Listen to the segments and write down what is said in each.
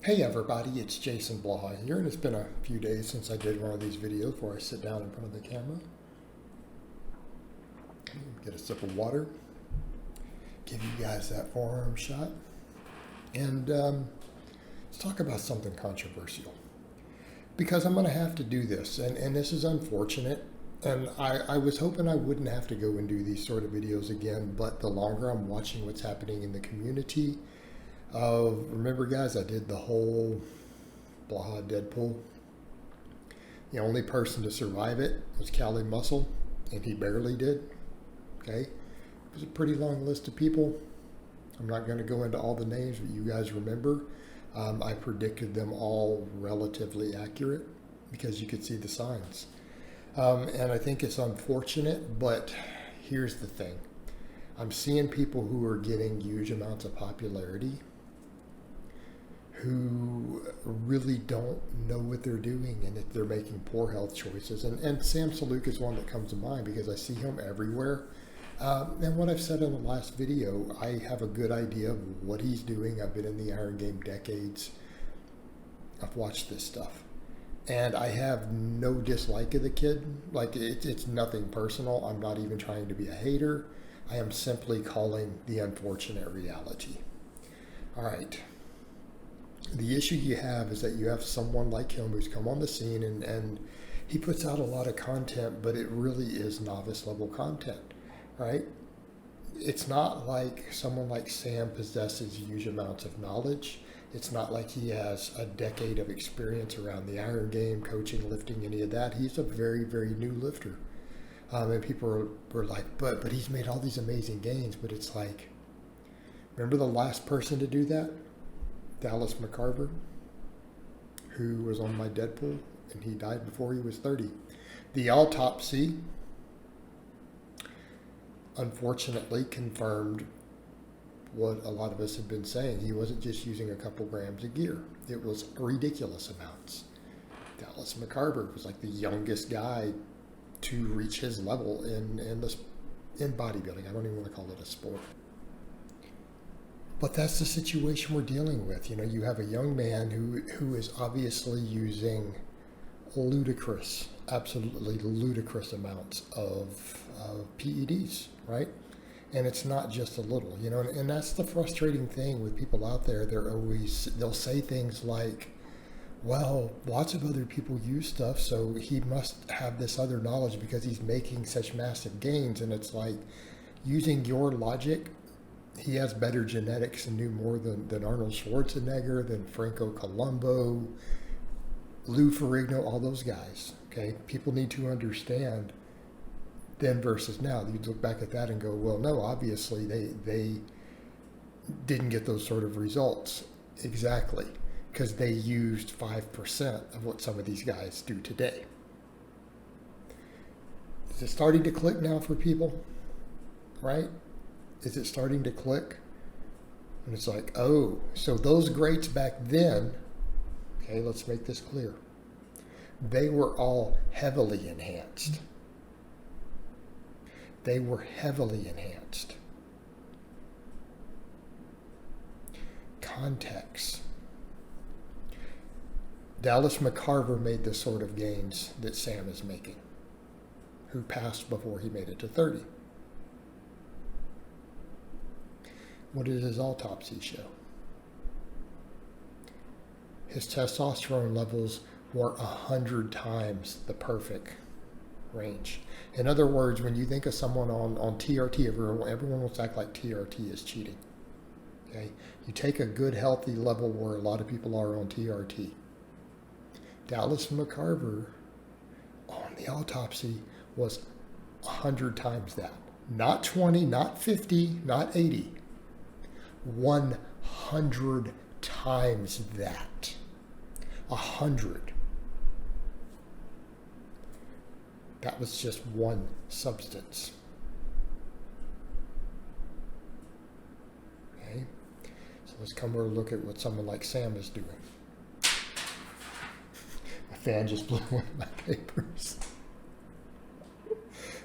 Hey everybody, it's Jason Blaha here, and it's been a few days since I did one of these videos where I sit down in front of the camera, get a sip of water, give you guys that forearm shot, and let's talk about something controversial. Because I'm going to have to do this, and this is unfortunate, and I was hoping I wouldn't have to go and do these sort of videos again, but the longer I'm watching what's happening in the community, remember guys, I did the whole Blaha Deadpool. The only person to survive it was Cali Muscle, and he barely did. Okay, it was a pretty long list of people. I'm not going to go into all the names, but you guys remember. I predicted them all relatively accurate because you could see the signs. And I think it's unfortunate, but here's the thing. I'm seeing people who are getting huge amounts of popularity who really don't know what they're doing and if they're making poor health choices. And Sam Sulek is one that comes to mind because I see him everywhere. And what I've said in the last video, I have a good idea of what he's doing. I've been in the Iron Game decades. I've watched this stuff. And I have no dislike of the kid. Like, it's nothing personal. I'm not even trying to be a hater. I am simply calling the unfortunate reality. All right. The issue you have is that you have someone like him who's come on the scene and he puts out a lot of content, but it really is novice level content, right? It's not like someone like Sam possesses huge amounts of knowledge. It's not like he has a decade of experience around the Iron Game, coaching, lifting, any of that. He's a very, very new lifter. And people were like, but he's made all these amazing gains. But it's like, remember the last person to do that? McCarver, who was on my Deadpool, and he died before he was 30. The autopsy, unfortunately, confirmed what a lot of us have been saying. He wasn't just using a couple grams of gear. It was ridiculous amounts. McCarver was like the youngest guy to reach his level in bodybuilding. I don't even want to call it a sport. But that's the situation we're dealing with. You know, you have a young man who is obviously using ludicrous, absolutely ludicrous amounts of PEDs, right? And it's not just a little, you know, and that's the frustrating thing with people out there. They'll say things like, well, lots of other people use stuff, so he must have this other knowledge because he's making such massive gains. And it's like, using your logic, he has better genetics and knew more than Arnold Schwarzenegger, than Franco Columbu, Lou Ferrigno, all those guys. Okay, people need to understand then versus now. You look back at that and go, well, no, obviously they didn't get those sort of results exactly because they used 5% of what some of these guys do today. Is it starting to click now for people? Right? Is it starting to click? And it's like, oh, so those greats back then, okay, let's make this clear. They were all heavily enhanced. They were heavily enhanced. Context. McCarver made the sort of gains that Sam is making, who passed before he made it to 30. What did his autopsy show? His testosterone levels were 100 times the perfect range. In other words, when you think of someone on TRT, everyone will act like TRT is cheating. Okay? You take a good, healthy level where a lot of people are on TRT. McCarver on the autopsy was 100 times that. Not 20, not 50, not 80. 100 times that. 100. That was just one substance. Okay? So let's come over and look at what someone like Sam is doing. My fan just blew one of my papers.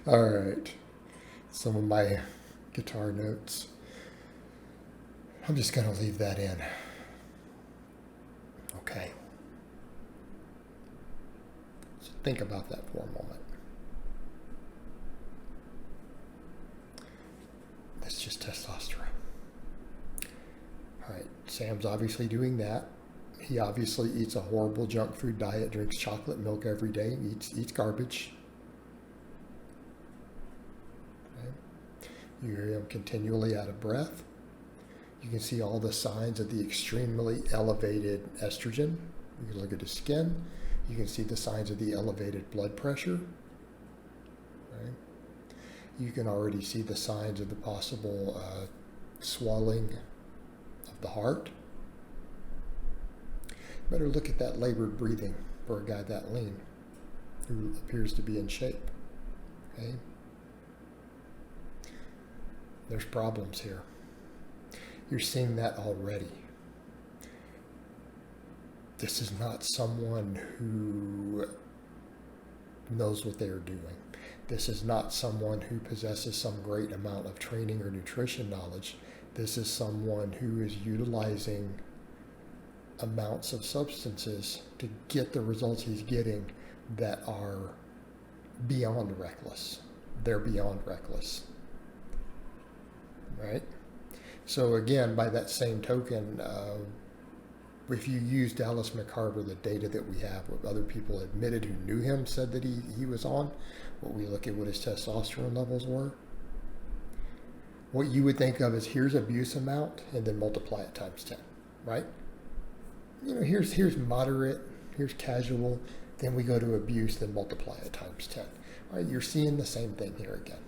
All right. Some of my guitar notes. I'm just going to leave that in. Okay. So think about that for a moment. That's just testosterone. All right, Sam's obviously doing that. He obviously eats a horrible junk food diet, drinks chocolate milk every day, eats garbage. Okay. You hear him continually out of breath. You can see all the signs of the extremely elevated estrogen. You can look at his skin. You can see the signs of the elevated blood pressure. Right? You can already see the signs of the possible swelling of the heart. Better look at that labored breathing for a guy that lean who appears to be in shape. Okay? There's problems here. You're seeing that already. This is not someone who knows what they are doing. This is not someone who possesses some great amount of training or nutrition knowledge. This is someone who is utilizing amounts of substances to get the results he's getting that are beyond reckless. They're beyond reckless. Right? So again, by that same token, if you use Dallas McCarver, the data that we have, what other people admitted who knew him said that he was on, what we look at what his testosterone levels were, what you would think of as here's abuse amount and then multiply it times 10, right? You know, here's moderate, here's casual, then we go to abuse, then multiply it times 10. All right, you're seeing the same thing here again.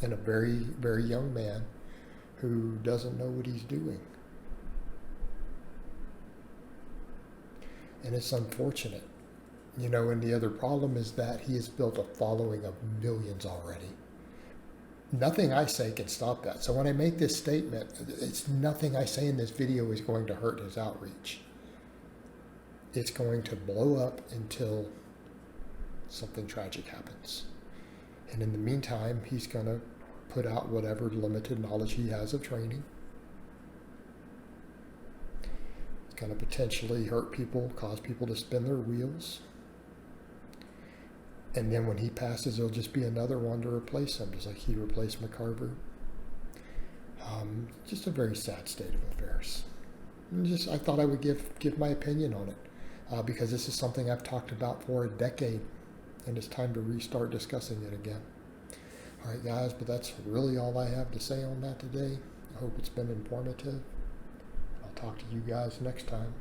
In a very, very young man who doesn't know what he's doing. And it's unfortunate. You know, and the other problem is that he has built a following of millions already. Nothing I say can stop that. So when I make this statement, it's nothing I say in this video is going to hurt his outreach. It's going to blow up until something tragic happens. And in the meantime, he's going to put out whatever limited knowledge he has of training. It's going to potentially hurt people, cause people to spin their wheels. And then when he passes, there'll just be another one to replace him, just like he replaced McCarver. Just a very sad state of affairs. I thought I would give my opinion on it, because this is something I've talked about for a decade, and it's time to restart discussing it again. All right, guys, but that's really all I have to say on that today. I hope it's been informative. I'll talk to you guys next time.